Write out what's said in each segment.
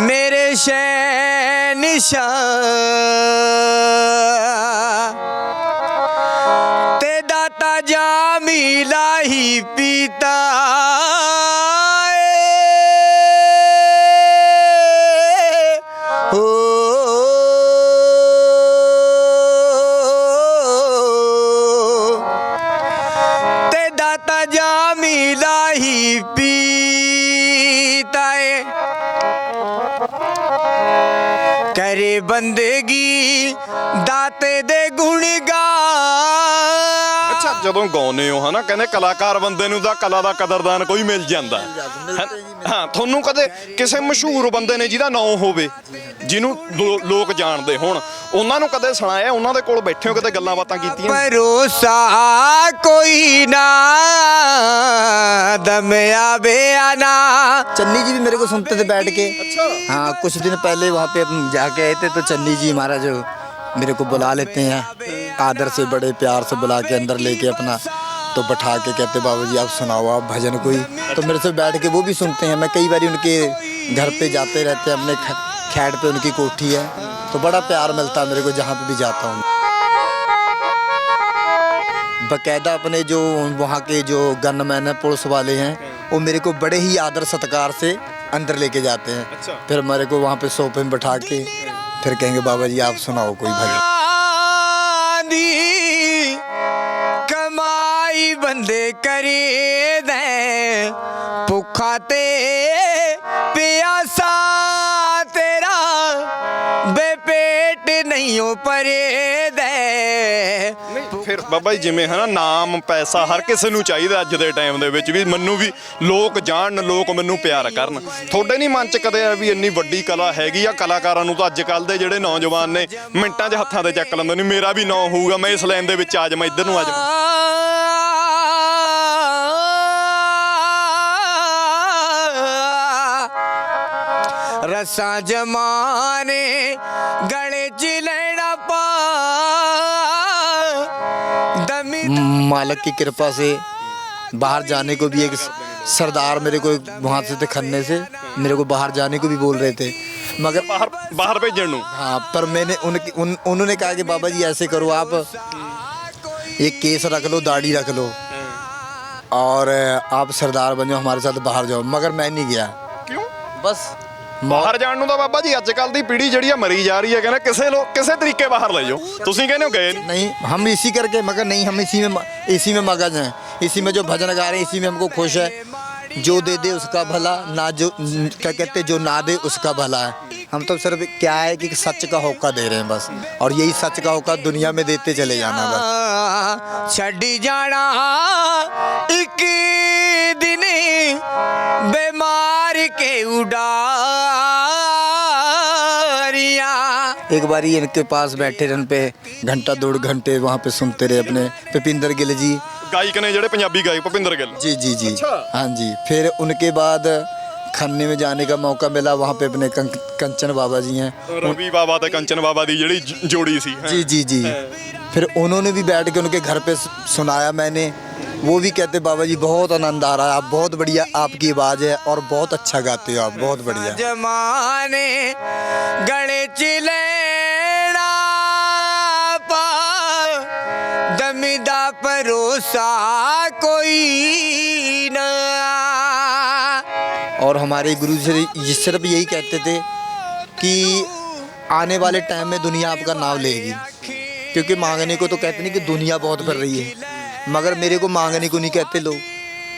मेरे शहनिशाह ते दाता जामीला ही पीता हो ते दाता जामीला ही पीता है करे बंदगी दाते दे गुण गा। ਅੱਛਾ ਜਦੋਂ ਗਾਉਂਦੇ ਹੋ ਹਨਾ ਕਹਿੰਦੇ ਕਲਾਕਾਰ ਬੰਦੇ ਨੂੰ ਤਾਂ ਕਲਾ ਦਾ ਕਦਰਦਾਨ ਕੋਈ ਮਿਲ ਜਾਂਦਾ ਹਾਂ। ਤੁਹਾਨੂੰ ਕਦੇ ਕਿਸੇ ਮਸ਼ਹੂਰ ਬੰਦੇ ਨੇ ਜਿਹਦਾ ਨਾਂ ਹੋਵੇ ਜਿਹਨੂੰ ਲੋਕ ਜਾਣਦੇ ਹੋਣ ਉਹਨਾਂ ਨੂੰ ਕਦੇ ਸੁਣਾਇਆ ਉਹਨਾਂ ਦੇ ਕੋਲ ਬੈਠੇ ਹੋ ਕਿਤੇ ਗੱਲਾਂ ਬਾਤਾਂ ਕੀਤੀਆਂ? ਭਰੋਸਾ ਕੋਈ ਨਾ दम आवे आना। चन्नी जी भी मेरे को सुनते थे बैठ के। अच्छा हाँ कुछ दिन पहले वहाँ पे जाके आए थे तो चन्नी जी हमारा जो मेरे को बुला लेते हैं आदर से बड़े प्यार से बुला के अंदर लेके अपना तो बैठा के कहते बाबू जी आप सुनाओ आप भजन कोई। तो मेरे से बैठ के वो भी सुनते हैं। मैं कई बार उनके घर पे जाते रहते हैं अपने खैड़ पे उनकी कोठी है तो बड़ा प्यार मिलता है मेरे को जहाँ पे भी जाता हूँ। बाकायदा अपने जो वहाँ के जो गनमैन हैं पुलिस वाले हैं वो मेरे को बड़े ही आदर सत्कार से अंदर लेके जाते हैं। अच्छा। फिर मेरे को वहाँ पे सोफे में बैठा के फिर कहेंगे बाबा जी आप सुनाओ कोई भजन। कमाई बंदे करे दे भुखा ते प्यासा तेरा बेपेट नहीं हो परे दे। ਫਿਰ ਬਾਬਾ ਜੀ ਜਿਵੇਂ ਹੈ ਨਾ ਨਾਮ ਪੈਸਾ ਹਰ ਕਿਸੇ ਨੂੰ ਚਾਹੀਦਾ ਅੱਜ ਦੇ ਟਾਈਮ ਦੇ ਵਿੱਚ ਵੀ ਮੈਨੂੰ ਵੀ ਲੋਕ ਜਾਣਨ ਲੋਕ ਮੈਨੂੰ ਪਿਆਰ ਕਰਨ। ਤੁਹਾਡੇ ਨਹੀਂ ਮਨ 'ਚ ਕਦੇ ਵੀ ਇੰਨੀ ਵੱਡੀ ਕਲਾ ਹੈਗੀ ਆ ਕਲਾਕਾਰਾਂ ਨੂੰ ਤਾਂ ਅੱਜ ਕੱਲ੍ਹ ਦੇ ਜਿਹੜੇ ਨੌਜਵਾਨ ਨੇ ਮਿੰਟਾਂ 'ਚ ਹੱਥਾਂ 'ਤੇ ਚੱਕ ਲੈਂਦੇ ਨੇ ਮੇਰਾ ਵੀ ਨਾਂ ਹੋਊਗਾ ਮੈਂ ਇਸ ਲਾਈਨ ਦੇ ਵਿੱਚ ਆ ਜਾਵਾਂ ਇੱਧਰ ਨੂੰ ਆ ਜਾਵਾਂ। रसा जमाने गले च लेना पा दमी। मालिक की कृपा से बाहर जाने को भी एक सरदार मेरे को वहाँ से थे खन्ने से मेरे को बाहर जाने को भी बोल रहे थे मगर बाहर भेजने ਨੂੰ। हाँ पर मैंने उन्होंने कहा कि बाबा जी ऐसे करो आप एक केस रख लो दाढ़ी रख लो और आप सरदार बन जाओ हमारे साथ बाहर जाओ। मगर मैं नहीं गया। क्यों? बस ਬਾਹਰ ਜਾਣ ਨੂੰ ਤਾਂ ਬਾਬਾ ਜੀ ਅੱਜ ਕੱਲ੍ਹ ਦੀ ਪੀੜ੍ਹੀ ਜਿਹੜੀ ਆ ਮਰੀ ਜਾ ਰਹੀ ਹੈ ਕਹਿੰਦੇ ਕਿਸੇ ਤਰੀਕੇ ਬਾਹਰ ਲੈ ਜਾਓ ਤੁਸੀਂ ਕਹਿੰਦੇ ਹੋ ਗਏ नहीं हम इसी करके मगर नहीं हम इसी में मगज हैं इसी में जो भजन गा रहे हैं इसी में हमको खुश है। जो दे दे उसका भला ना जो क्या कहते जो ना दे उसका भला है। हम तो सिर्फ क्या है कि सच का होका दे रहे हैं बस और यही सच का होका दुनिया में देते चले जाना बस। छड़ी जाना एक दिन बीमार के उड़ारियां। एक बारी इनके पास बैठे रन पे घंटा 2 घंटे वहाँ पे सुनते रहे अपने भुपिंदर गिल जी ਗਾਇਕ ਨੇ ਜਿਹੜੇ ਪੰਜਾਬੀ ਗਾਇਕ ਭੁਪਿੰਦਰ ਗਿੱਲ। जी जी जी हाँ जी। फिर उनके बाद खन्ने में जाने का मौका मिला वहाँ पे अपने कंचन बाबा जी हैं ਰਵੀ ਬਾਬਾ ਤੇ ਕੰਚਨ ਬਾਬਾ ਦੀ ਜਿਹੜੀ ਜੋੜੀ ਸੀ। जी जी जी। फिर उन्होंने भी बैठ के उनके घर पे सुनाया मैंने वो भी कहते बाबा जी बहुत आनंद आ रहा है आप बहुत बढ़िया आपकी आवाज़ है और बहुत अच्छा गाते हो आप बहुत बढ़िया। जमाने गले चिलेना पा दमिदा भरोसा कोई ना। और हमारे गुरु जी सिर्फ यही कहते थे कि आने वाले टाइम में दुनिया आपका नाम लेगी क्योंकि मांगने को तो कहते नहीं कि दुनिया बहुत फिर रही है मगर मेरे को मांगने को नहीं कहते लोग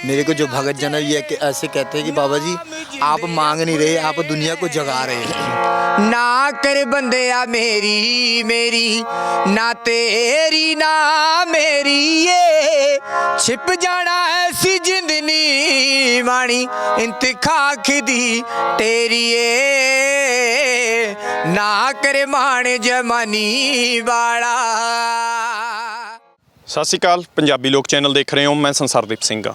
मेरे को जो भगत जन है ये ऐसे कहते हैं कि बाबा जी आप मांग नहीं रहे आप दुनिया को जगा रहे हैं। ना कर बंदिया मेरी मेरी ना तेरी ना मेरी ये छिप जाना ऐसी जिंदनी मानी इंतखाक दी तेरी ये ना करे मान जमानी वाला। ਸਤਿ ਸ਼੍ਰੀ ਅਕਾਲ ਪੰਜਾਬੀ ਲੋਕ ਚੈਨਲ ਦੇਖ ਰਹੇ ਹੋ ਮੈਂ ਸੰਸਾਰਦੀਪ ਸਿੰਘ ਹਾਂ।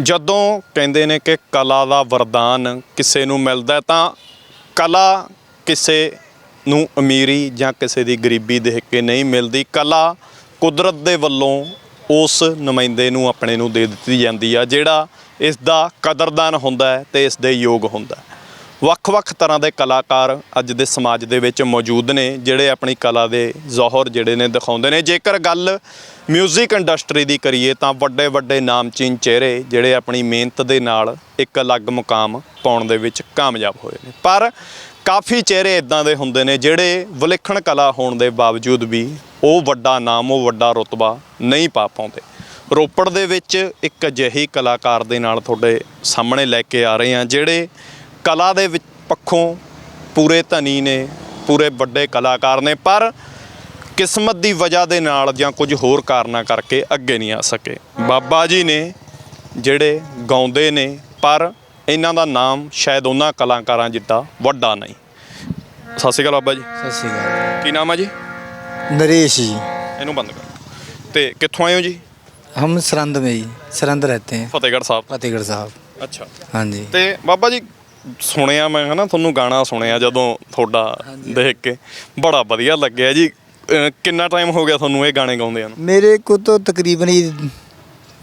ਜਦੋਂ ਕਹਿੰਦੇ ਨੇ ਕਿ ਕਲਾ ਦਾ ਵਰਦਾਨ ਕਿਸੇ ਨੂੰ ਮਿਲਦਾ ਤਾਂ ਕਲਾ ਕਿਸੇ ਨੂੰ ਅਮੀਰੀ ਜਾਂ ਕਿਸੇ ਦੀ ਗਰੀਬੀ ਦੇਖ ਕੇ ਨਹੀਂ ਮਿਲਦੀ। ਕਲਾ ਕੁਦਰਤ ਦੇ ਵੱਲੋਂ ਉਸ ਨੁਮਾਇੰਦੇ ਨੂੰ ਆਪਣੇ ਨੂੰ ਦੇ ਦਿੱਤੀ ਜਾਂਦੀ ਆ ਜਿਹੜਾ ਇਸ ਦਾ ਕਦਰਦਾਨ ਹੁੰਦਾ ਹੈ ਤੇ ਇਸ ਦੇ ਯੋਗ ਹੁੰਦਾ। ਵੱਖ-ਵੱਖ ਤਰ੍ਹਾਂ ਦੇ ਕਲਾਕਾਰ ਅੱਜ ਦੇ ਸਮਾਜ ਦੇ ਵਿੱਚ ਮੌਜੂਦ ਨੇ ਜਿਹੜੇ ਆਪਣੀ ਕਲਾ ਦੇ ਜ਼ੋਹਰ ਜਿਹੜੇ ਨੇ ਦਿਖਾਉਂਦੇ ਨੇ। ਜੇਕਰ ਗੱਲ ਮਿਊਜ਼ਿਕ ਇੰਡਸਟਰੀ ਦੀ ਕਰੀਏ ਤਾਂ ਵੱਡੇ ਵੱਡੇ ਨਾਮਚੀਨ ਚਿਹਰੇ ਜਿਹੜੇ ਆਪਣੀ ਮਿਹਨਤ ਦੇ ਨਾਲ ਇੱਕ ਅਲੱਗ ਮੁਕਾਮ ਪਾਉਣ ਦੇ ਵਿੱਚ ਕਾਮਯਾਬ ਹੋਏ ਨੇ, ਪਰ ਕਾਫੀ ਚਿਹਰੇ ਇਦਾਂ ਦੇ ਹੁੰਦੇ ਨੇ ਜਿਹੜੇ ਵਿਲੱਖਣ ਕਲਾ ਹੋਣ ਦੇ ਬਾਵਜੂਦ ਵੀ ਉਹ ਵੱਡਾ ਨਾਮ, ਉਹ ਵੱਡਾ ਰੁਤਬਾ ਨਹੀਂ ਪਾ ਪਾਉਂਦੇ। ਰੋਪੜ ਦੇ ਵਿੱਚ ਇੱਕ ਅਜਿਹੀ ਕਲਾਕਾਰ ਦੇ ਨਾਲ ਤੁਹਾਡੇ ਸਾਹਮਣੇ ਲੈ ਕੇ ਆ ਰਹੇ ਹਾਂ ਜਿਹੜੇ ਕਲਾ ਦੇ ਵਿੱਚ ਪੱਖੋਂ ਪੂਰੇ ਧਨੀ ਨੇ, ਪੂਰੇ ਵੱਡੇ ਕਲਾਕਾਰ ਨੇ, ਪਰ ਕਿਸਮਤ ਦੀ ਵਜ੍ਹਾ ਦੇ ਨਾਲ ਜਾਂ ਕੁਝ ਹੋਰ ਕਾਰਨਾਂ ਕਰਕੇ ਅੱਗੇ ਨਹੀਂ ਆ ਸਕੇ। ਬਾਬਾ ਜੀ ਨੇ ਜਿਹੜੇ ਗਾਉਂਦੇ ਨੇ ਪਰ ਇਹਨਾਂ ਦਾ ਨਾਮ ਸ਼ਾਇਦ ਉਹਨਾਂ ਕਲਾਕਾਰਾਂ ਜਿੱਡਾ ਵੱਡਾ ਨਹੀਂ। ਸਤਿ ਸ਼੍ਰੀ ਅਕਾਲ ਬਾਬਾ ਜੀ। सत श्री अकाल। ਕੀ ਨਾਮ ਹੈ ਜੀ? नरेश जी। ਇਹਨੂੰ ਬੰਦ ਕਰ। ਤੇ ਕਿੱਥੋਂ ਆਏ ਹੋ ਜੀ? हम सरंद में ही सरंद रहते हैं, ਫਤਿਹਗੜ੍ਹ ਸਾਹਿਬ। फतेहगढ़ साहब। ਅੱਛਾ। हाँ जी। ਤੇ ਬਾਬਾ ਜੀ ਸੁਣਿਆ ਮੈਂ ਹਨਾ, ਤੁਹਾਨੂੰ ਗਾਣਾ ਸੁਣਿਆ ਜਦੋਂ ਤੁਹਾਡਾ ਦੇਖ ਕੇ ਬੜਾ ਵਧੀਆ ਲੱਗਿਆ ਜੀ। ਕਿੰਨਾ ਟਾਈਮ ਹੋ ਗਿਆ ਤੁਹਾਨੂੰ ਇਹ ਗਾਣੇ ਗਾਉਂਦਿਆਂ ਨੂੰ? मेरे को तो तकरीबन ही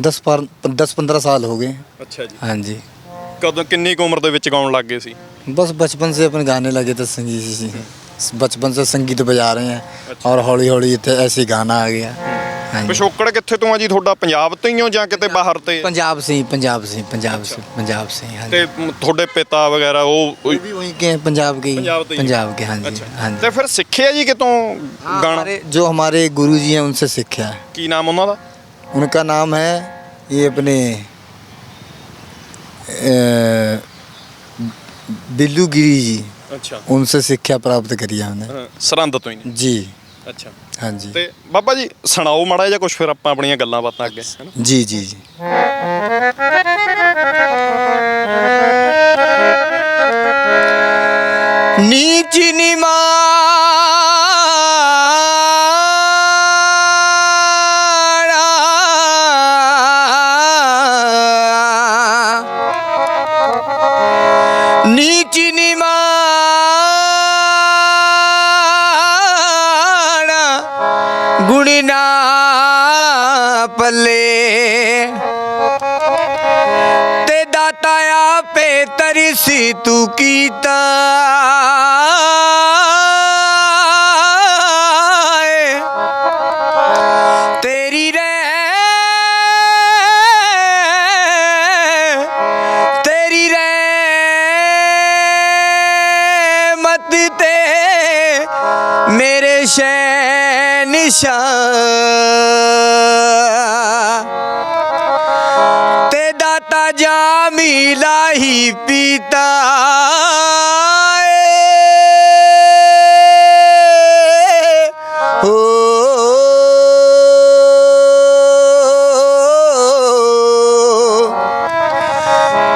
10-15 साल हो गए। ਅੱਛਾ ਜੀ। हाँ जी। ਕਦੋਂ ਕਿੰਨੀ ਕੁ ਉਮਰ ਦੇ ਵਿੱਚ ਗਾਉਣ ਲੱਗ ਗਏ ਸੀ? बस बचपन से अपन गाने लगे थे, संगीत बचपन से संगीत बजा रहे हैं और हौली हौली ऐसे ही गाना आ गया। हाँ जी। ਪਿਛੋਕੜ ਕਿੱਥੇ ਤੋਂ ਆ ਜੀ ਤੁਹਾਡਾ? ਪੰਜਾਬ ਤੋਂ ਹੀ ਹੋ ਜਾਂ ਕਿਤੇ ਬਾਹਰ ਤੇ? पंजाब से ही, पंजाब से पंजाब से ही। हाँ जी। ਤੇ ਤੁਹਾਡੇ ਪਿਤਾ ਵਗੈਰਾ ਉਹ वो भी वहीं के हैं, पंजाब के ही। पंजाब तो ही। पंजाब के। हाँ जी। ਅੱਛਾ। हाँ ਤੇ जी। ਫਿਰ ਸਿੱਖਿਆ ਜੀ ਕਿਤੋਂ ਗਾਣਾ? जो हमारे गुरु जी हैं उनसे सीखा है। ਕੀ ਨਾਮ ਉਹਨਾਂ ਦਾ? उनका नाम है ये अपने बिल्लू गिरी जी। ਅੱਛਾ। उनसे शिक्षा प्राप्त करी है हमने। ਸਰਹੰਦ ਤੋਂ ਹੀ ਨੇ? जी। ਅੱਛਾ। हाँ जी। ਤੇ ਬਾਬਾ ਜੀ ਸੁਣਾਓ ਮਾੜਾ ਜਿਹਾ ਕੁਝ, ਫਿਰ ਆਪਾਂ ਆਪਣੀਆਂ ਗੱਲਾਂ ਬਾਤਾਂ ਅੱਗੇ ਹੈ ਨਾ। जी जी जी। नीच निमाड़ा नीच निमाड़ा गुण ना पले ते दाता आपे तरसी तू कीता तेरी रे तेरी रे मत ते मेरे शहंशाह ते दाता जामी लाही पीता हो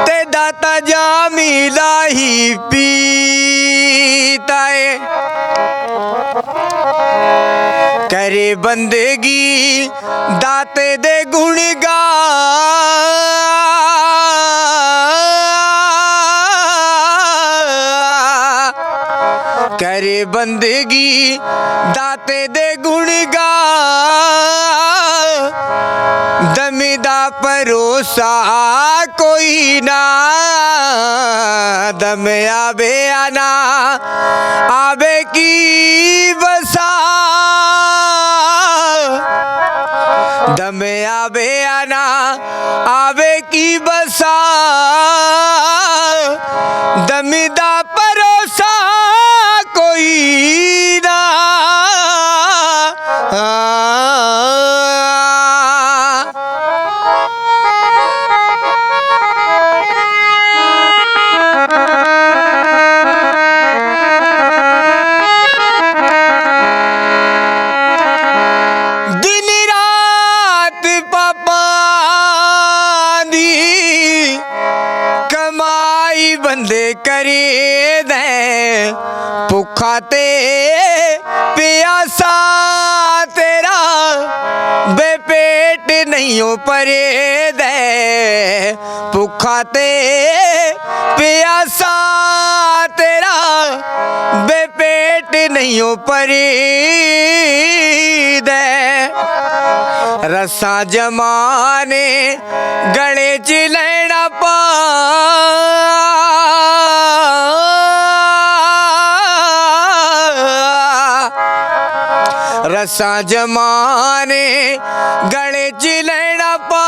ते दाता जामी लाही पीता करे बंदगी दाते दे गुण गा करे बंदगी दाते दे गुण गा दमिदा भरोसा कोई ना दम आवे आना आवे की बसा दम आवे आना आवे की बसा दमिदा भरोसा कोई ना दिन रात पापा दी कमाई बंदे करे दे भुखा ते प्यासा तेरा बेपेट नहीं हो परे दे भुखा ते प्यासा तेरा बेपेट नहीं हो परे दे रसा जमाने गले च लैना पा रसा जमाने गले च लेना पा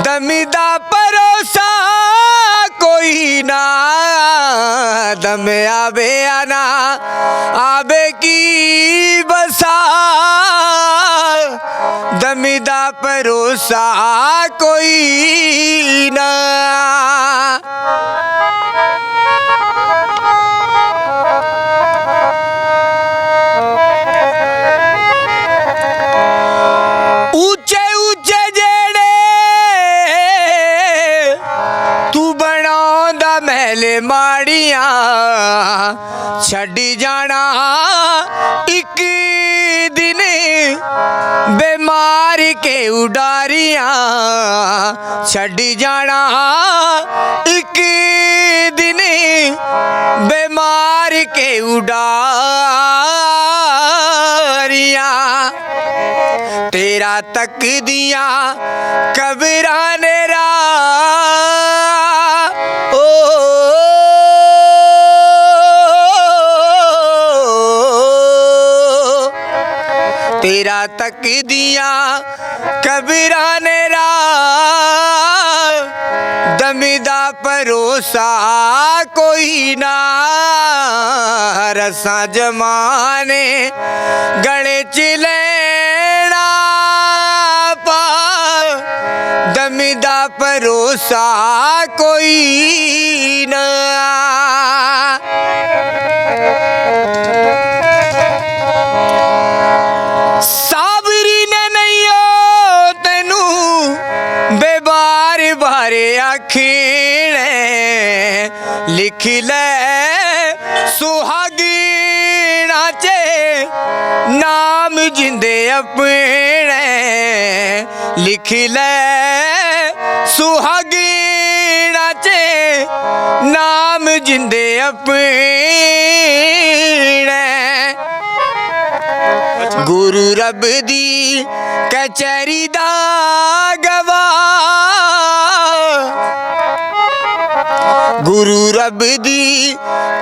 दमिदा भरोसा कोई ना दम आवे आना आवे की बसा दमिदा भरोसा कोई ना। ऊंचे ऊंचे जेड़े तू बनांदा महल माड़ियां छड्डी जाना एक दिन बेमार के उडारियां छड्डी जाना एक दिन बेमार के उडारियां तेरा तक दिया कबरां ने रा ओ तेरा तक दिया कबरां ने रा दमिदा भरोसा कोई ना रसा जमाने गले च लेना पा दमिदा भरोसा कोई ना। साबरी ने नहीं हो तेनू बेबार बारे आखिणे लिख ले सुहागीना चे नाम जिंदे अपने लिख ले सुहागीना चे नाम जिंदे अपने गुरु रब दी कचहरी दा गवाह गुरु रब दी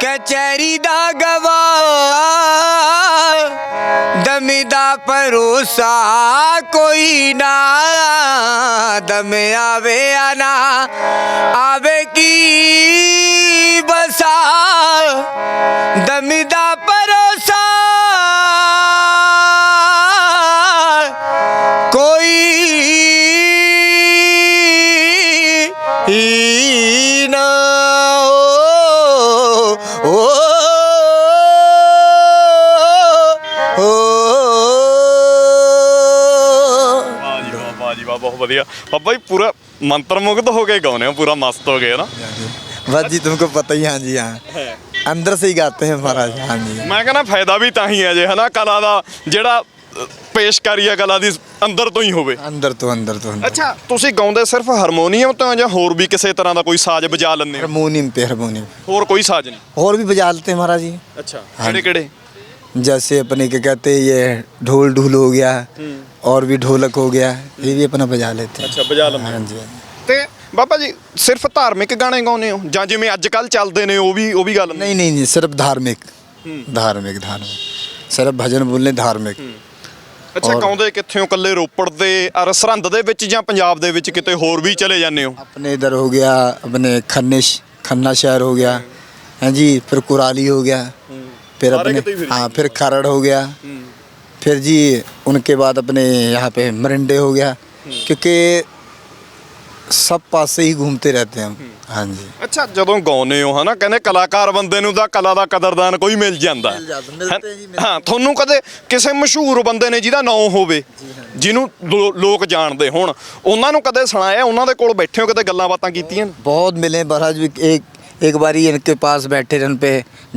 कचहरी दा गवाह दमिदा भरोसा कोई ना दम आवे आना आवे की बसा दमिदा भरोसा कोई ना बहुत बढ़िया बाबा जी पूरा मंत्रमुग्ध हो के गाने हो पूरा मस्त हो गए ना बस जी तुमको पता ही। हाँ जी हाँ अंदर से ही गाते हैं महाराज। हाँ जी मैं कहना फायदा भी ਤਾਂ ਹੀ ਹੈ ਜੇ ਹਨਾ ਕਲਾ ਦਾ ਜਿਹੜਾ ਪੇਸ਼ਕਾਰੀ ਹੈ ਕਲਾ ਦੀ ਅੰਦਰ ਤੋਂ ਹੀ ਹੋਵੇ। अंदर तो अंदर तो अंदर। ਅੱਛਾ ਤੁਸੀਂ ਗਾਉਂਦੇ ਸਿਰਫ ਹਾਰਮੋਨੀਅਮ ਤੋਂ ਜਾਂ ਹੋਰ ਵੀ ਕਿਸੇ ਤਰ੍ਹਾਂ ਦਾ ਕੋਈ ਸਾਜ਼ ਵਜਾ ਲੈਂਦੇ ਹੋ? हारमोनियम पे हारमोनियम ਹੋਰ ਕੋਈ ਸਾਜ਼ ਨਹੀਂ? और भी बजा लेते हैं महाराज जी। ਅੱਛਾ ਕਿਹੜੇ ਕਿਹੜੇ? जैसे अपने क्या कहते हैं ये ढोल ढूल हो गया और भी ढोलक हो गया ये भी अपना बजा लेते हैं। ਅੱਛਾ ਵਜਾ ਲੈਂਦੇ? हाँ जी ਤੇ ਬਾਬਾ ਜੀ ਸਿਰਫ ਧਾਰਮਿਕ ਗਾਣੇ ਗਾਉਂਦੇ ਹੋ ਜਾਂ ਜਿਵੇਂ ਅੱਜ ਕੱਲ ਚੱਲਦੇ ਨੇ ਉਹ ਵੀ ਗਾ ਲੈਂਦੇ? नहीं नहीं नहीं सिर्फ धार्मिक धार्मिक धार्मिक सिर्फ भजन बोलने धार्मिक। ਅੱਛਾ ਗਾਉਂਦੇ ਕਿੱਥੇ ਹੋ? ਇਕੱਲੇ ਰੋਪੜ ਦੇ ਅਰ ਸਰਹੰਦ ਦੇ ਵਿੱਚ ਜਾਂ ਪੰਜਾਬ ਦੇ ਵਿੱਚ ਕਿਤੇ ਹੋਰ ਵੀ ਚਲੇ ਜਾਂਦੇ ਹੋ? अपने इधर हो गया अपने खन्ना शहर हो गया हाँ जी फिर कुराली हो गया फिर सारे किते ही अपने फिर हाँ फिर खरड़ हो गया फिर जी उनके बाद अपने यहाँ पे मरिंडे हो गया क्योंकि सब पास से ही घूमते रहते हैं हम। हाँ जी ਅੱਛਾ ਜਦੋਂ ਗਾਉਂਦੇ ਹੋ ਹਨਾ ਕਹਿੰਦੇ ਕਲਾਕਾਰ ਬੰਦੇ ਨੂੰ ਤਾਂ ਕਲਾ ਦਾ ਕਦਰਦਾਨ ਕੋਈ ਮਿਲ ਜਾਂਦਾ ਹਾਂ ਤੁਹਾਨੂੰ ਕਦੇ ਕਿਸੇ ਮਸ਼ਹੂਰ ਬੰਦੇ ਨੇ ਜਿਹਦਾ ਨਾਂ ਹੋਵੇ ਜਿਹਨੂੰ ਲੋਕ ਜਾਣਦੇ ਹੋਣ ਉਹਨਾਂ ਨੂੰ ਕਦੇ ਸੁਣਾਇਆ ਉਹਨਾਂ ਦੇ ਕੋਲ ਬੈਠੇ ਹੋ ਕਿਤੇ ਗੱਲਾਂ ਬਾਤਾਂ ਕੀਤੀਆਂ? बहुत मिले महाराज भी एक बारी इनके पास बैठे रहे उन पे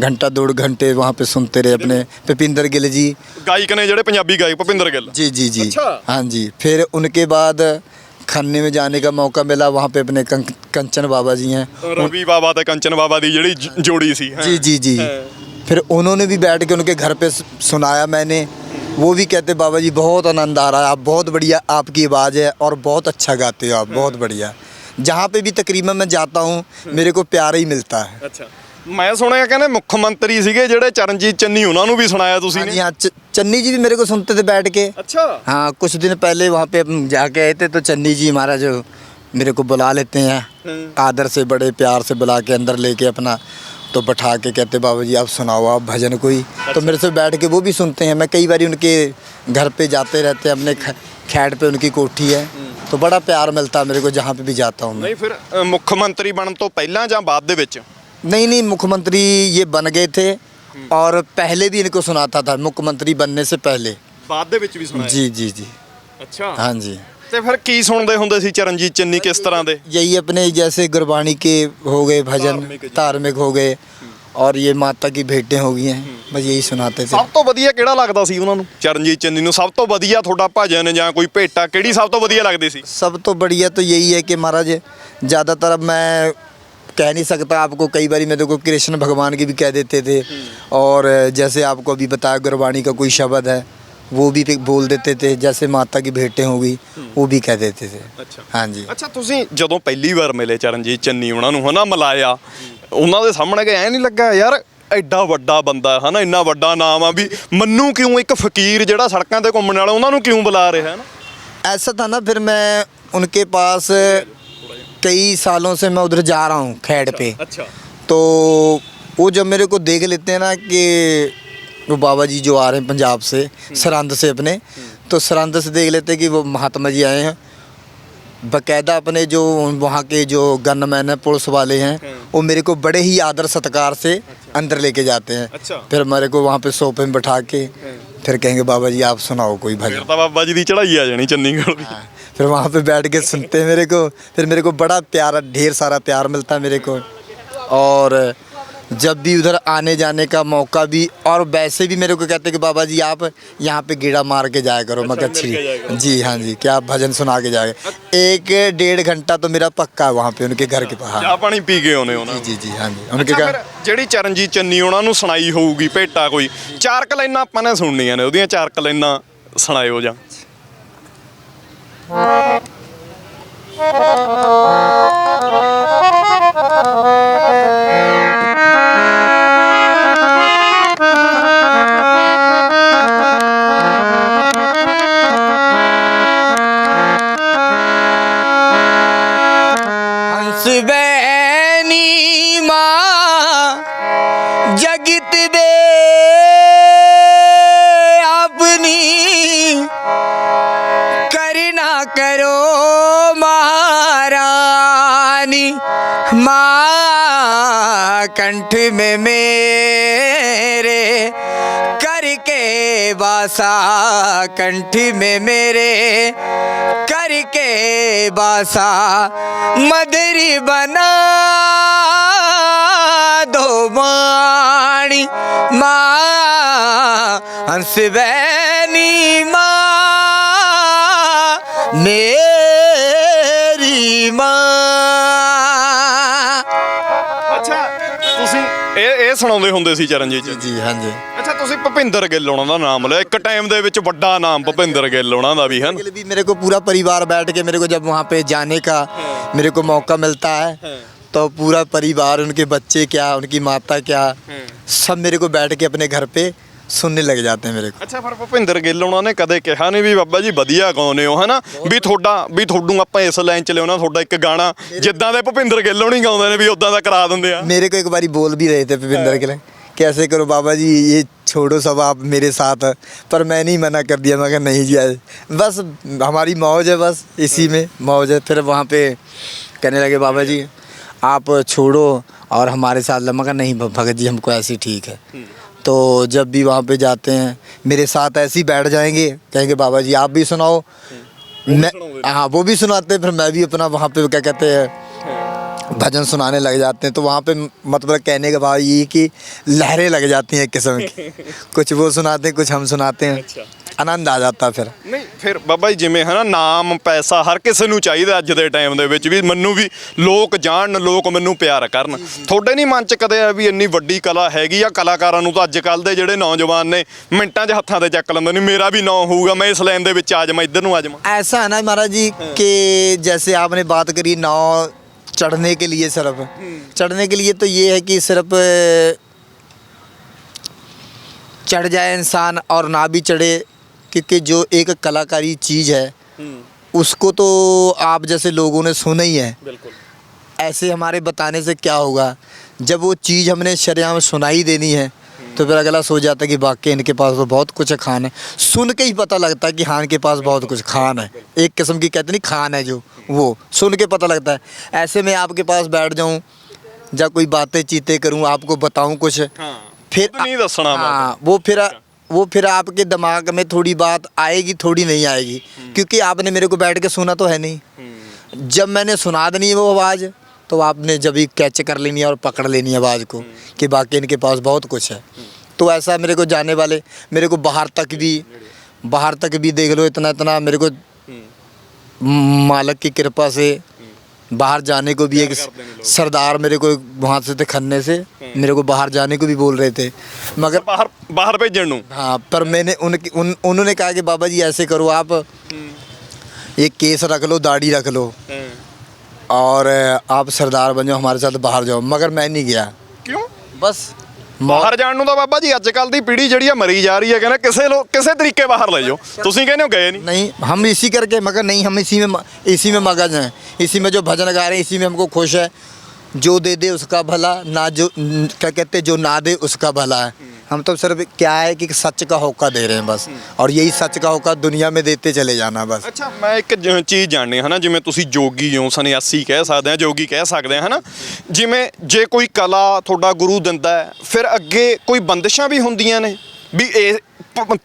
घंटा 2 घंटे वहाँ पे सुनते रहे अपने भुपिंदर गिल जी ਗਾਇਕ ਨੇ ਜਿਹੜੇ ਪੰਜਾਬੀ ਗਾਇਕ ਭੁਪਿੰਦਰ ਗਿੱਲ? जी जी जी अच्छा। हाँ जी फिर उनके बाद खन्ने में जाने का मौका मिला वहाँ पे अपने कंचन बाबा जी हैं ਰਵੀ ਬਾਬਾ ਤੇ ਕੰਚਨ ਬਾਬਾ ਦੀ ਜਿਹੜੀ ਜੋੜੀ ਸੀ। जी जी जी फिर उन्होंने भी बैठ के उनके घर पे सुनाया मैंने वो भी कहते बाबा जी बहुत आनंद आ रहा है आप बहुत बढ़िया आपकी आवाज़ है और बहुत अच्छा गाते हो आप बहुत बढ़िया। जहाँ पे भी तकरीबन मैं जाता हूँ मेरे को प्यार ही मिलता है। ਅੱਛਾ ਮੈਂ ਸੁਣਿਆ ਕਹਿੰਦੇ ਮੁੱਖ ਮੰਤਰੀ ਸੀਗੇ ਜਿਹੜੇ ਚਰਨਜੀਤ ਚੰਨੀ, ਉਹਨਾਂ ਨੂੰ ਵੀ ਸੁਣਾਇਆ ਤੁਸੀਂ हाँ ਨੇ। जी हाँ चन्नी जी भी मेरे को सुनते थे बैठ के। ਅੱਛਾ। हाँ कुछ दिन पहले वहाँ पे हम जाके आए थे तो चन्नी जी महाराज मेरे को बुला लेते हैं, आदर से बड़े प्यार से बुला के अंदर लेके अपना तो बैठा के कहते बाबा जी आप सुनाओ आप भजन कोई। तो मेरे से बैठ के वो भी सुनते हैं। मैं कई बार उनके घर पे जाते रहते हैं, अपने खैट पे उनकी कोठी है, तो बड़ा प्यार मिलता है मेरे को जहाँ पे भी जाता हूँ मैं। ਨਹੀਂ ਫਿਰ ਮੁੱਖ ਮੰਤਰੀ ਬਣਨ ਤੋਂ ਪਹਿਲਾਂ ਜਾਂ ਬਾਅਦ ਦੇ ਵਿੱਚ? नहीं नहीं मुख्यमंत्री ये बन गए थे और पहले भी इनको सुनाता था मुख्यमंत्री बनने से पहले। ਬਾਅਦ ਦੇ ਵਿੱਚ ਵੀ ਸੁਣਾਇਆ? जी जी जी ਅੱਛਾ। हाँ जी। ਤੇ ਫਿਰ ਕੀ ਸੁਣਦੇ ਹੁੰਦੇ ਸੀ ਚਰਨਜੀਤ ਚੰਨੀ, ਕਿਸ ਤਰ੍ਹਾਂ ਦੇ? यही अपने जैसे गुरबाणी के हो गए भजन, धार्मिक हो गए और ये माता की भेंटें हो गई हैं, बस यही सुनाते थे। ਸਭ ਤੋਂ ਵਧੀਆ ਕਿਹੜਾ ਲੱਗਦਾ ਸੀ ਉਹਨਾਂ ਨੂੰ, ਚਰਨਜੀਤ ਚੰਨੀ ਨੂੰ? ਸਭ ਤੋਂ ਵਧੀਆ ਤੁਹਾਡਾ ਭਜਨ ਜਾਂ ਕੋਈ ਭੇਟਾ ਕਿਹੜੀ ਸਭ ਤੋਂ ਵਧੀਆ ਲੱਗਦੀ ਸੀ? सब तो बढ़िया तो यही है कि महाराज ज़्यादातर अब मैं कह नहीं सकता आपको, कई बार मेरे को कृष्ण भगवान की भी कह देते थे, और जैसे आपको अभी बताया गुरबाणी का कोई शब्द है वो भी बोल देते थे, जैसे माता की भेंटें हो गई वो भी कह देते थे। ਅੱਛਾ। हाँ जी। ਅੱਛਾ, ਤੁਸੀਂ ਜਦੋਂ ਪਹਿਲੀ ਵਾਰ ਮਿਲੇ ਚਰਨਜੀਤ ਚੰਨੀ ਉਹਨਾਂ ਨੂੰ, ਹਨਾ, ਮਿਲਾਇਆ, ਉਹਨਾਂ ਦੇ ਸਾਹਮਣੇ ਕਿ ਐ ਨਹੀਂ ਲੱਗਾ ਯਾਰ ਐਡਾ ਵੱਡਾ ਬੰਦਾ ਹਨਾ, ਇੰਨਾ ਵੱਡਾ ਨਾਮ ਆ, ਵੀ ਮੰਨੂ ਕਿਉਂ ਇੱਕ ਫਕੀਰ ਜਿਹੜਾ ਸੜਕਾਂ ਤੇ ਘੁੰਮਣ ਵਾਲਾ, ਉਹਨਾਂ ਨੂੰ ਕਿਉਂ ਬੁਲਾ ਰਿਹਾ ਹੈ ਨਾ? ऐसा था ना, फिर मैं उनके पास कई सालों से मैं उधर जा रहा हूँ खैड़ पे, ਅੱਛਾ। तो वो जब मेरे को देख लेते हैं ना कि वो बाबा जी जो आ रहे हैं पंजाब से, सरहंद से अपने, तो सरहंद से देख लेते हैं कि वो महात्मा जी आए हैं, बाकायदा अपने जो वहाँ के जो गनमैन हैं, पुलिस वाले हैं, वो मेरे को बड़े ही आदर सत्कार से अंदर लेके जाते हैं। अच्छा। फिर मेरे को वहाँ पे सोफे में बैठा के फिर कहेंगे बाबा जी आप सुनाओ कोई ਫਿਰ भजन। ਤਾਂ ਬਾਬਾ ਜੀ ਦੀ ਚੜ੍ਹਾਈ ਆ ਜਾਣੀ ਚੰਡੀਗੜ੍ਹ ਦੀ। फिर वहाँ पे बैठ के सुनते हैं मेरे को, फिर मेरे को बड़ा प्यारा ढेर सारा प्यार मिलता है मेरे को। और जब भी उधर आने जाने का मौका भी, और वैसे भी मेरे को कहते हैं कि बाबा जी आप यहाँ पे गेड़ा मार के जाया करो। मैं मिल के जाया अच्छी करो। जी हाँ जी, क्या आप भजन सुना के जाएगा। 1-1.5 घंटा तो मेरा पक्का है वहाँ पे उनके घर के बाहर। ਚਾਹ ਪਾਣੀ ਪੀ ਕੇ ਆਉਨੇ ਉਹਨਾਂ जी जी हाँ जी उनके ਅੱਛਾ, घर। ਫਿਰ ਜਿਹੜੀ ਚਰਨਜੀਤ ਚੰਨੀ ਉਹਨਾਂ ਨੂੰ ਸੁਣਾਈ ਹੋਊਗੀ ਭੇਟਾ ਕੋਈ, ਚਾਰ ਕਲਾਈਨਾਂ ਆਪਾਂ ਨੇ ਸੁਣਨੀਆਂ ਨੇ ਉਹਦੀਆਂ, ਚਾਰ ਕਲਾਈਨਾਂ ਸੁਣਾਇਓ ਜਾਂ। हंस बैनी माँ जगत दे अपनी करना करो महारानी, माँ कंठ में मेरे करके बासा, कंठ में मेरे करके बासा, मधुरी बना दो वाणी, माँ हंस बैनी माँ मेरी माँ। ਅੱਛਾ, ਤੁਸੀਂ ਇਹ ਸੁਣਾਉਂਦੇ ਹੁੰਦੇ ਸੀ ਚਰਨਜੀਤ जी ਚੰਨੀ? जी हाँ जी। ਅੱਛਾ, ਤੁਸੀਂ ਭੁਪਿੰਦਰ ਗਿੱਲ ਉਹਨਾਂ ਦਾ ਨਾਮ ਲਿਆ, ਇੱਕ ਟਾਈਮ ਦੇ ਵਿੱਚ ਵੱਡਾ ਨਾਮ ਭੁਪਿੰਦਰ ਗਿੱਲ ਉਹਨਾਂ ਦਾ ਵੀ ਹਨ। के लिए भी मेरे को पूरा परिवार बैठ के, मेरे को जब वहाँ पे जाने का मेरे को मौका मिलता है तो पूरा परिवार, उनके बच्चे क्या, उनकी माता क्या, सब मेरे को बैठ के अपने घर पे सुनने लग जाते हैं मेरे को। ਅੱਛਾ, ਫਿਰ ਭੁਪਿੰਦਰ ਗਿੱਲ ਉਹਨਾਂ ਨੇ ਕਦੇ ਕਿਹਾ ਨਹੀਂ ਵੀ ਬਾਬਾ ਜੀ ਵਧੀਆ ਗਾਉਂਦੇ ਹੋ ਹਨਾ, ਵੀ ਤੁਹਾਨੂੰ ਆਪਾਂ ਇਸ ਲਾਈਨ ਚ ਲਿਆਉਣਾ, ਤੁਹਾਡਾ ਇੱਕ ਗਾਣਾ ਜਿੱਦਾਂ ਦੇ ਭੁਪਿੰਦਰ ਗਿੱਲ ਹੋਣੀ ਗਾਉਂਦੇ ਨੇ ਵੀ ਉਦਾਂ ਦਾ ਕਰਾ ਦਿੰਦੇ ਆ? मेरे को एक बारी बोल भी रहे थे भूपिंदर के लिए, कैसे करो बाबा जी ये छोड़ो सब आप मेरे साथ, पर मैं नहीं मना कर दिया, मैं कहा नहीं जी बस हमारी मौज है, बस इसी में मौज है। फिर वहाँ पे कहने लगे बाबा जी आप छोड़ो और हमारे साथ, मैं कहा नहीं भगत जी हमको ऐसी ठीक है। तो जब भी वहाँ पे जाते हैं मेरे साथ ऐसे ही बैठ जाएंगे, कहेंगे बाबा जी आप भी सुनाओ, मैं हाँ वो भी सुनाते हैं, फिर मैं भी अपना वहाँ पे क्या कहते हैं भजन सुनाने लग जाते हैं। तो वहाँ पे मतलब कहने का भाव ये कि लहरें लग जाती हैं एक किस्म की, कुछ वो सुनाते हैं कुछ हम सुनाते हैं, आनंद आ जाता फिर। ਨਹੀਂ ਫਿਰ ਬਾਬਾ ਜੀ ਜਿਵੇਂ ਹਨਾ ਨਾਮ ਪੈਸਾ ਹਰ ਕਿਸੇ ਨੂੰ ਚਾਹੀਦਾ ਅੱਜ ਦੇ ਟਾਈਮ ਦੇ ਵਿੱਚ, ਵੀ ਮੈਨੂੰ ਵੀ ਲੋਕ ਜਾਣਨ, ਲੋਕ ਮੈਨੂੰ ਪਿਆਰ ਕਰਨ। ਤੁਹਾਡੇ ਨਹੀਂ ਮਨ 'ਚ ਕਦੇ ਆ ਵੀ ਇੰਨੀ ਵੱਡੀ ਕਲਾ ਹੈਗੀ ਆ, ਕਲਾਕਾਰਾਂ ਨੂੰ ਤਾਂ ਅੱਜ ਕੱਲ੍ਹ ਦੇ ਜਿਹੜੇ ਨੌਜਵਾਨ ਨੇ ਮਿੰਟਾਂ 'ਚ ਹੱਥਾਂ ਤੇ ਚੱਕ ਲੈਂਦੇ ਨੇ, ਮੇਰਾ ਵੀ ਨਾਂ ਹੋਊਗਾ, ਮੈਂ ਇਸ ਲਾਈਨ ਦੇ ਵਿੱਚ ਆ ਜਾਵਾਂ, ਇੱਧਰ ਨੂੰ ਆ ਜਾਵਾਂ? ऐसा है ना महाराज जी कि जैसे आपने बात करी नाव चढ़ने के लिए सिर्फ चढ़ने के लिए तो ये है कि सिर्फ चढ़ जाए इंसान और ना भी चढ़े, क्योंकि जो एक कलाकारी चीज़ है उसको तो आप जैसे लोगों ने सुना ही है। बिल्कुल। ऐसे हमारे बताने से क्या होगा, जब वो चीज़ हमने शरेआम सुनाई देनी है तो फिर अगला सो जाता है कि वाकई इनके पास तो बहुत कुछ खान है। सुन के ही पता लगता है कि हाँ इनके पास बहुत कुछ खान है, एक किस्म की कहते नहीं खान है जो, वो सुन के पता लगता है। ऐसे में आपके पास बैठ जाऊँ या कोई बातें चीतें करूँ, आपको बताऊँ कुछ, फिर खुद नहीं दसना। हाँ वो फिर आपके दिमाग में थोड़ी बात आएगी, थोड़ी नहीं आएगी, क्योंकि आपने मेरे को बैठ के सुना तो है नहीं। जब मैंने सुना देनी है वो आवाज़, तो आपने जब ही कैच कर लेनी है और पकड़ लेनी है आवाज़ को कि बाकी इनके पास बहुत कुछ है। तो ऐसा मेरे को जाने वाले, मेरे को बाहर तक भी देख लो, इतना मेरे को मालिक की कृपा से बाहर जाने को भी एक सरदार मेरे को वहाँ से थे खन्ने से मेरे को बाहर जाने को भी बोल रहे थे, मगर बाहर भेजन नूं। हाँ, पर मैंने उन्होंने कहा कि बाबा जी ऐसे करो, आप ये केस रख लो, दाढ़ी रख लो और आप सरदार बन जाओ, हमारे साथ बाहर जाओ। मगर मैं नहीं गया। क्यों? बस ਬਾਹਰ ਜਾਣ ਨੂੰ ਤਾਂ ਬਾਬਾ ਜੀ ਅੱਜ ਕੱਲ ਦੀ ਪੀੜ੍ਹੀ ਜਿਹੜੀ ਆ ਮਰੀ ਜਾ ਰਹੀ ਹੈ, ਕਹਿੰਦਾ ਕਿਸੇ ਤਰੀਕੇ ਬਾਹਰ ਲੈ ਜਾਓ। ਤੁਸੀਂ ਕਹਿੰਦੇ ਹੋ ਗਏ नहीं, हम इसी करके, मगर नहीं, हम इसी में मगज हैं, इसी में जो भजन गा रहे हैं इसी में हमको खुश है। जो दे दे उसका भला, ना जो क्या कहते जो ना दे उसका भला है। हम तो सिर्फ क्या है कि सच का होका दे रहे हैं बस, और यही सच का होका दुनिया में देते चले जाना बस। ਅੱਛਾ, ਮੈਂ ਇੱਕ ਚੀਜ਼ ਜਾਣਨੀ ਹੈ ਨਾ, ਜਿਵੇਂ ਤੁਸੀਂ ਜੋਗੀ ਹੋ, ਸੰਨਿਆਸੀ ਕਹਿ ਸਕਦੇ ਆ, ਜੋਗੀ ਕਹਿ ਸਕਦੇ ਆ, ਹੈ ਨਾ, ਜਿਵੇਂ ਜੇ ਕੋਈ ਕਲਾ ਤੁਹਾਡਾ ਗੁਰੂ ਦਿੰਦਾ ਹੈ, ਫਿਰ ਅੱਗੇ ਕੋਈ ਬੰਦਿਸ਼ਾਂ ਵੀ ਹੁੰਦੀਆਂ ਨੇ ਵੀ ਇਹ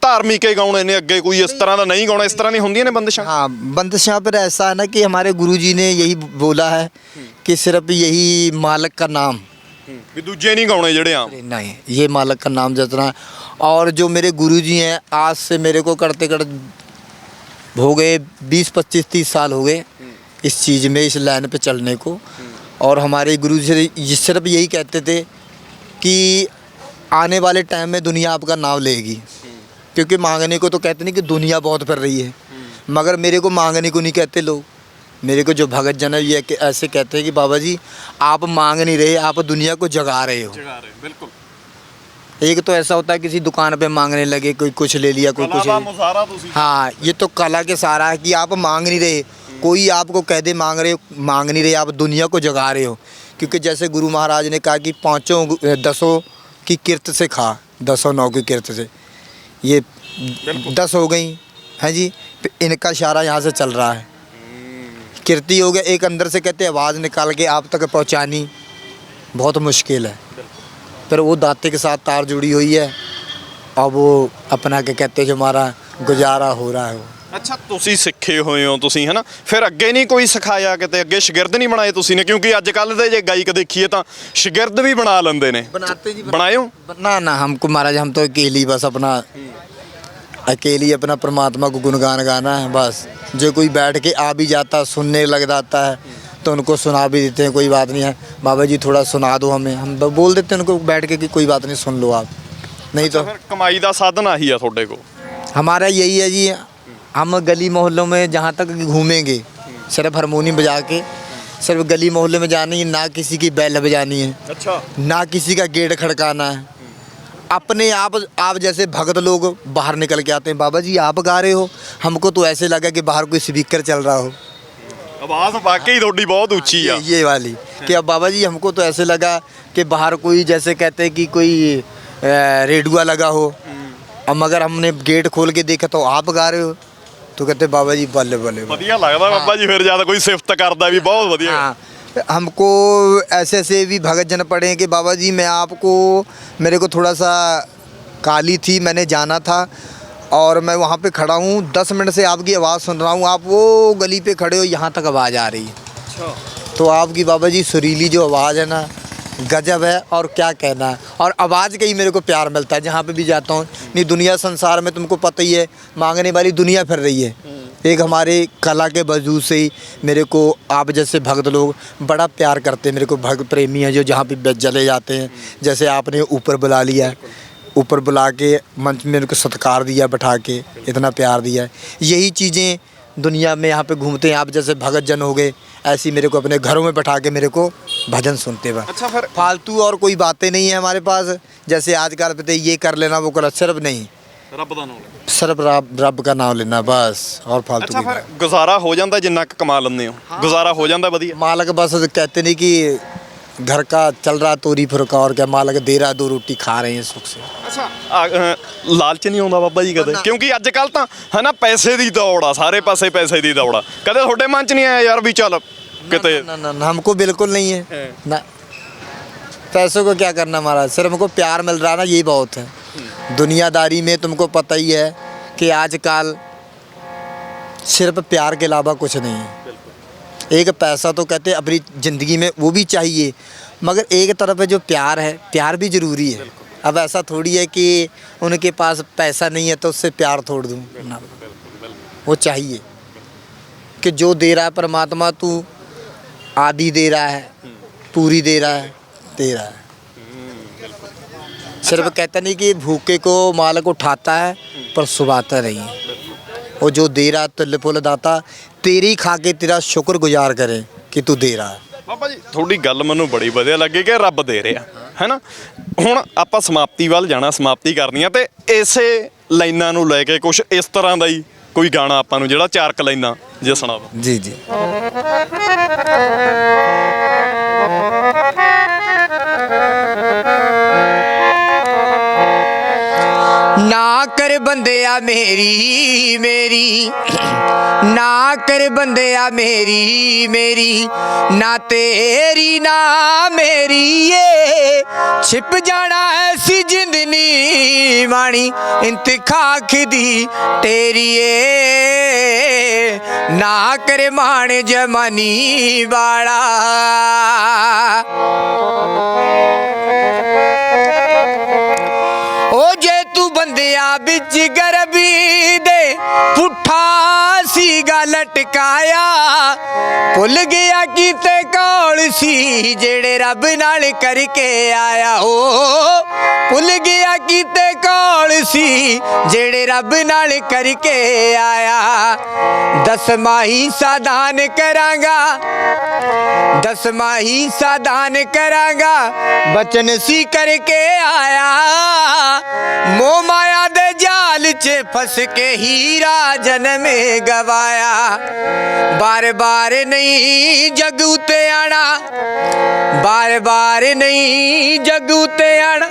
धार्मिक ही गाने ने, अगे कोई इस तरह का नहीं गाना, इस तरह नहीं होंगी ने बंदिशां? हाँ, बंदिशां पर ऐसा है ना कि हमारे गुरुजी ने यही बोला है कि सिर्फ यही मालिक का नाम, भी दूजे नहीं गाने जड़े आम नहीं, ये मालिक का नाम जितना। और जो मेरे गुरुजी हैं, आज से मेरे को करते हो गए 20-25-30 साल हो गए इस चीज़ में, इस लाइन पे चलने को। और हमारे गुरुजी सिर्फ यही कहते थे कि आने वाले टाइम में दुनिया आपका नाम लेगी, क्योंकि मांगने को तो कहते नहीं कि दुनिया बहुत फिर रही है, मगर मेरे को मांगने को नहीं कहते लोग। मेरे को जो भगत जन है ये ऐसे कहते हैं कि बाबा जी आप मांग नहीं रहे, आप दुनिया को जगा रहे हो। बिल्कुल। एक तो ऐसा होता है किसी दुकान पे मांगने लगे, कोई कुछ ले लिया, कोई कुछ। हाँ, ये तो कला के सारा है कि आप मांग नहीं रहे, कोई आपको कह दे मांग नहीं रहे, आप दुनिया को जगा रहे हो। क्योंकि जैसे गुरु महाराज ने कहा कि 10 की किरत से खा, 10 की किरत से, ये 10 हो गई हैं जी, इनका इशारा यहाँ से चल रहा है, कीर्ति हो गया। एक अंदर से कहते आवाज़ निकाल के आप तक पहुँचानी बहुत मुश्किल है, फिर वो दाते के साथ तार जुड़ी हुई है और वो अपना क्या कहते जो हमारा गुजारा हो रहा है वो। अच्छा, तुसी सिखे हुए हो तुसी, है ना, फिर अगे नहीं कोई सिखाया किते, अगे शागिर्द नहीं बनाए तुसी ने? क्योंकि अजकल दे जे गायक देखिए तो शागिर्द भी बना लेंदे ने। बनाते जी, बनाए हो? ना हमको महाराज, हम तो अकेली बस अपना अकेली अपना परमात्मा को गुणगान गाना है बस। जो कोई बैठ के आ भी जाता, सुनने लग जाता है तो उनको सुना भी देते हैं, कोई बात नहीं है बाबा जी थोड़ा सुना दो हमें, हम बोल देते हैं उनको बैठ के कि कोई बात नहीं सुन लो आप। नहीं तो फिर कमाई का साधन आही है थोड़े को? हमारा यही है जी, हम गली मोहल्लों में जहाँ तक घूमेंगे सिर्फ हारमोनियम बजा के, सिर्फ गली मोहल्ले में जानी है, ना किसी की बैल बजानी है। अच्छा। ना किसी का गेट खड़काना है। अपने आप जैसे भगत लोग बाहर निकल के आते हैं, बाबा जी आप गा रहे हो, हमको तो ऐसे लगा कि बाहर कोई स्पीकर चल रहा हो। आवाज़ वाकई थोड़ी बहुत ऊंची है ये वाली कि अब बाबा जी हमको तो ऐसे लगा कि बाहर कोई जैसे कहते हैं कि कोई रेडियो लगा हो, और मगर हमने गेट खोल के देखा तो आप गा रहे हो, तो कहते बाबा जी बल्ले बल्ले बढ़िया लगता बाबा जी, फिर ज़्यादा कोई सिफत करता भी बहुत बढ़िया। हाँ, हमको ऐसे भी भगत जन पड़े हैं कि बाबा जी मैं आपको, मेरे को थोड़ा सा काली थी, मैंने जाना था और मैं वहाँ पे खड़ा हूँ, 10 मिनट से आपकी आवाज़ सुन रहा हूँ, आप वो गली पे खड़े हो, यहाँ तक आवाज़ आ रही है। अच्छा। तो आपकी बाबा जी सुरीली जो आवाज़ है ना, गजब है, और क्या कहना है। और आवाज़ का ही मेरे को प्यार मिलता है जहाँ पे भी जाता हूँ। नहीं, दुनिया संसार में तुमको पता ही है, मांगने वाली दुनिया फिर रही है, एक हमारे कला के वजूद से ही मेरे को आप जैसे भक्त लोग बड़ा प्यार करते हैं। मेरे को भक्त प्रेमी हैं जो जहाँ पे चले जाते हैं, जैसे आपने ऊपर बुला लिया, ऊपर बुला के मंच में मेरे को सत्कार दिया, बैठा के इतना प्यार दिया है। यही चीज़ें दुनिया में यहाँ पे घूमते हैं। आप जैसे भगत जन हो गए, ऐसी मेरे को अपने घरों में बैठा के मेरे को भजन सुनते हुए। अच्छा फिर फालतू और कोई बातें नहीं है हमारे पास, जैसे आजकल पता ये कर लेना वो कर, सिर्फ नहीं, ਰੱਬ ਦਾ ਨਾਮ सिर्फ रब का नाम लेना बस, और फालतू ਅੱਛਾ की ਫਿਰ ਗੁਜ਼ਾਰਾ ਹੋ ਜਾਂਦਾ ਜਿੰਨਾ ਕੁ ਕਮਾ ਲੈਂਦੇ ਹੋ, ਗੁਜ਼ਾਰਾ ਹੋ ਜਾਂਦਾ ਵਧੀਆ। मालक बस कहते नहीं कि घर का चल रहा तोरी फुरका, और क्या मालक दे रहा, 2 रोटी खा रहे हैं सुख से। ਅੱਛਾ ਲਾਲਚ ਨਹੀਂ ਆਉਂਦਾ ਬਾਬਾ ਜੀ ਕਦੇ? ਕਿਉਂਕਿ ਅੱਜ ਕੱਲ ਤਾਂ ਹੈ ਨਾ ਪੈਸੇ ਦੀ ਦੌੜ ਆ, ਸਾਰੇ ਪਾਸੇ ਪੈਸੇ ਦੀ ਦੌੜ ਆ। ਕਦੇ ਤੁਹਾਡੇ ਮਨ 'ਚ ਨਹੀਂ ਆਇਆ ਯਾਰ ਵੀ ਚੱਲ ਕਿਤੇ? ना ना ना, हमको बिल्कुल नहीं है ना, पैसों को क्या करना महाराज, सिर्फ हमको प्यार मिल रहा है ना, ये बहुत है। दुनियादारी में तुमको पता ही है कि आजकल सिर्फ प्यार के अलावा कुछ नहीं है। एक पैसा तो कहते हैं अपनी ज़िंदगी में वो भी चाहिए, मगर एक तरफ है जो प्यार है, प्यार भी ज़रूरी है। अब ऐसा थोड़ी है कि उनके पास पैसा नहीं है तो उससे प्यार छोड़ दूँ ना, वो चाहिए कि जो दे रहा है परमात्मा, तू आधी दे रहा है, पूरी दे रहा है, दे रहा है। सिर्फ कहता नहीं कि भूखे को मालक उठाता है पर सुबाता नहीं है, और जो दे रहा तिल फुल दाता, तेरी खा के तेरा शुक्रगुजार करे कि तू दे रहा है। ਬਾਬਾ ਜੀ ਤੁਹਾਡੀ ਗੱਲ ਮੈਨੂੰ ਬੜੀ ਵਧੀਆ ਲੱਗੀ ਕਿ ਰੱਬ ਦੇ ਰਿਹਾ ਹੈ ਨਾ। ਹੁਣ ਆਪਾਂ ਸਮਾਪਤੀ ਵੱਲ ਜਾਣਾ, ਸਮਾਪਤੀ ਕਰਨੀ ਆ, ਤੇ ਇਸੇ ਲਾਈਨਾਂ ਨੂੰ ਲੈ ਕੇ ਕੁਝ ਇਸ ਤਰ੍ਹਾਂ ਦਾ ਹੀ ਕੋਈ ਗਾਣਾ ਆਪਾਂ ਨੂੰ ਜਿਹੜਾ 4 ਕੁ ਲਾਈਨਾਂ ਜੇ ਸੁਣਾਓ। जी जी। ना कर बंदिया मेरी मेरी, ना कर बंदिया मेरी मेरी, ना तेरी ना मेरी, ये छिप जाना ऐसी जिंदनी मानी इंतखाख दी तेरी, ये ना कर मान जमानी वाला। ओ जे तू बंदिया बिच गरबी दे पुठा सीगा लटकाया, भुल गया कीते कौल सी जेड़े रब नाल करके आया। ओ भुल गया कीते कौल सी जेड़े रब नाल करके आया। 10वां हिस्सा दान करांगा, 10वां हिस्सा दान करांगा, बचन सी करके आया। मोह माया दे जाल च फंस के हीरा जन्म गवाया। बार बार नहीं जग उते आना, बार बार नहीं जग उते आना,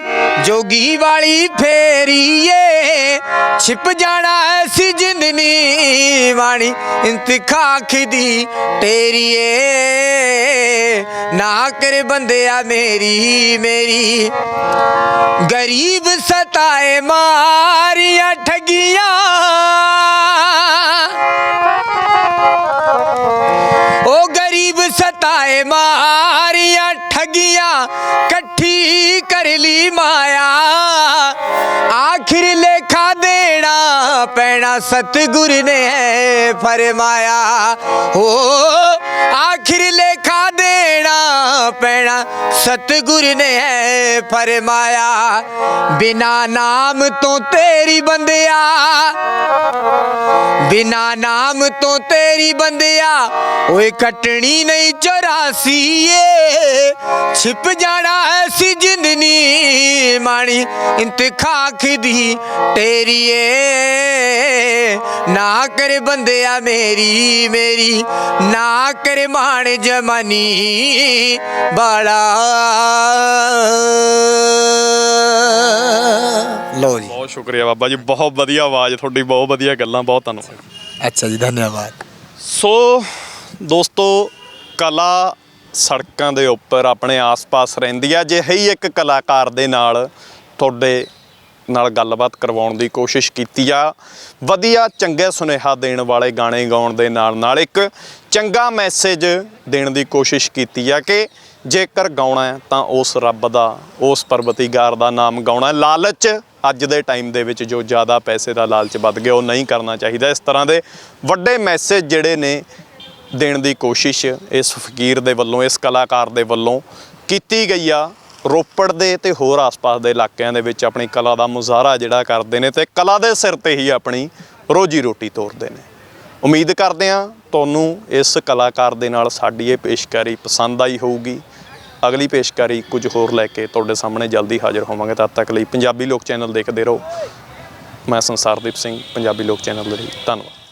जोगी वाली फेरी, ये छिप जाना ऐसी जिंदनी वाणी इंतखाख दी तेरी, ये ना कर बंदिया मेरी मेरी। गरीब सताए मारिया ठगियां, ओ गरीब सताए मारिया ठगियां, कट्ठी कर ली माया। आखिर लेखा देना पैना सतगुर ने फरमाया। हो आखिर लेखा देना पैना सतगुर ने फरमाया। बिना नाम तो तेरी बंदिया, बिना नाम तो तेरी बंदिया, ओए कटनी नहीं 84, ये छिप जाना ऐसी जिंदनी मानी इंतखाख दी तेरी, ये ना कर बंदिया मेरी मेरी, ना कर मान जमानी बाला। लो जी, ਬਹੁਤ ਸ਼ੁਕਰੀਆ ਬਾਬਾ ਜੀ, ਬਹੁਤ ਵਧੀਆ ਆਵਾਜ਼ ਤੁਹਾਡੀ, ਬਹੁਤ ਵਧੀਆ ਗੱਲਾਂ, ਬਹੁਤ ਧੰਨਵਾਦ। अच्छा जी, धन्यवाद। ਸੋ ਦੋਸਤੋ, ਕਲਾ ਸੜਕਾਂ ਦੇ ਉੱਪਰ ਆਪਣੇ ਆਸ-ਪਾਸ ਰਹਿੰਦੀ ਆ। ਜਿਹੇ ਹੀ ਇੱਕ ਕਲਾਕਾਰ ਦੇ ਨਾਲ ਤੁਹਾਡੇ ਨਾਲ ਗੱਲਬਾਤ ਕਰਵਾਉਣ ਦੀ ਕੋਸ਼ਿਸ਼ ਕੀਤੀ ਆ। ਵਧੀਆ ਚੰਗੇ ਸੁਨੇਹਾ ਦੇਣ ਵਾਲੇ ਗਾਣੇ ਗਾਉਣ ਦੇ ਨਾਲ ਨਾਲ ਇੱਕ ਚੰਗਾ ਮੈਸੇਜ ਦੇਣ ਦੀ ਕੋਸ਼ਿਸ਼ ਕੀਤੀ ਆ ਕਿ ਜੇਕਰ ਗਾਉਣਾ ਹੈ ਤਾਂ ਉਸ ਰੱਬ ਦਾ, ਉਸ ਪਰਵਤੀਗਾਰ ਦਾ ਨਾਮ ਗਾਉਣਾ। ਲਾਲਚ ਅੱਜ ਦੇ ਟਾਈਮ ਦੇ ਵਿੱਚ ਜੋ ਜ਼ਿਆਦਾ ਪੈਸੇ ਦਾ ਲਾਲਚ ਵੱਧ ਗਿਆ, ਉਹ ਨਹੀਂ ਕਰਨਾ ਚਾਹੀਦਾ। ਇਸ ਤਰ੍ਹਾਂ ਦੇ ਵੱਡੇ ਮੈਸੇਜ ਜਿਹੜੇ ਨੇ ਦੇਣ ਦੀ ਕੋਸ਼ਿਸ਼ ਇਸ ਫਕੀਰ ਦੇ ਵੱਲੋਂ, ਇਸ ਕਲਾਕਾਰ ਦੇ ਵੱਲੋਂ ਕੀਤੀ ਗਈ ਆ। ਰੋਪੜ ਦੇ ਤੇ ਹੋਰ ਆਸ-ਪਾਸ ਦੇ ਇਲਾਕਿਆਂ ਦੇ ਵਿੱਚ ਆਪਣੀ ਕਲਾ ਦਾ ਮੁਜ਼ਾਹਰਾ ਜਿਹੜਾ ਕਰਦੇ ਨੇ ਤੇ ਕਲਾ ਦੇ ਸਿਰ ਤੇ ਹੀ ਆਪਣੀ ਰੋਜੀ ਰੋਟੀ ਤੋਰਦੇ ਨੇ। ਉਮੀਦ ਕਰਦੇ ਹਾਂ ਤੁਹਾਨੂੰ ਇਸ ਕਲਾਕਾਰ ਦੇ ਨਾਲ ਸਾਡੀ ਇਹ ਪੇਸ਼ਕਾਰੀ ਪਸੰਦ ਆਈ ਹੋਊਗੀ। ਅਗਲੀ ਪੇਸ਼ਕਾਰੀ ਕੁਝ ਹੋਰ ਲੈ ਕੇ ਤੁਹਾਡੇ ਸਾਹਮਣੇ ਜਲਦੀ ਹਾਜ਼ਰ ਹੋਵਾਂਗੇ। ਤਦ ਤੱਕ ਲਈ ਪੰਜਾਬੀ ਲੋਕ ਚੈਨਲ ਦੇਖਦੇ ਰਹੋ। ਮੈਂ ਸੰਸਾਰਦੀਪ ਸਿੰਘ, ਪੰਜਾਬੀ ਲੋਕ ਚੈਨਲ ਦੇ ਲਈ ਧੰਨਵਾਦ।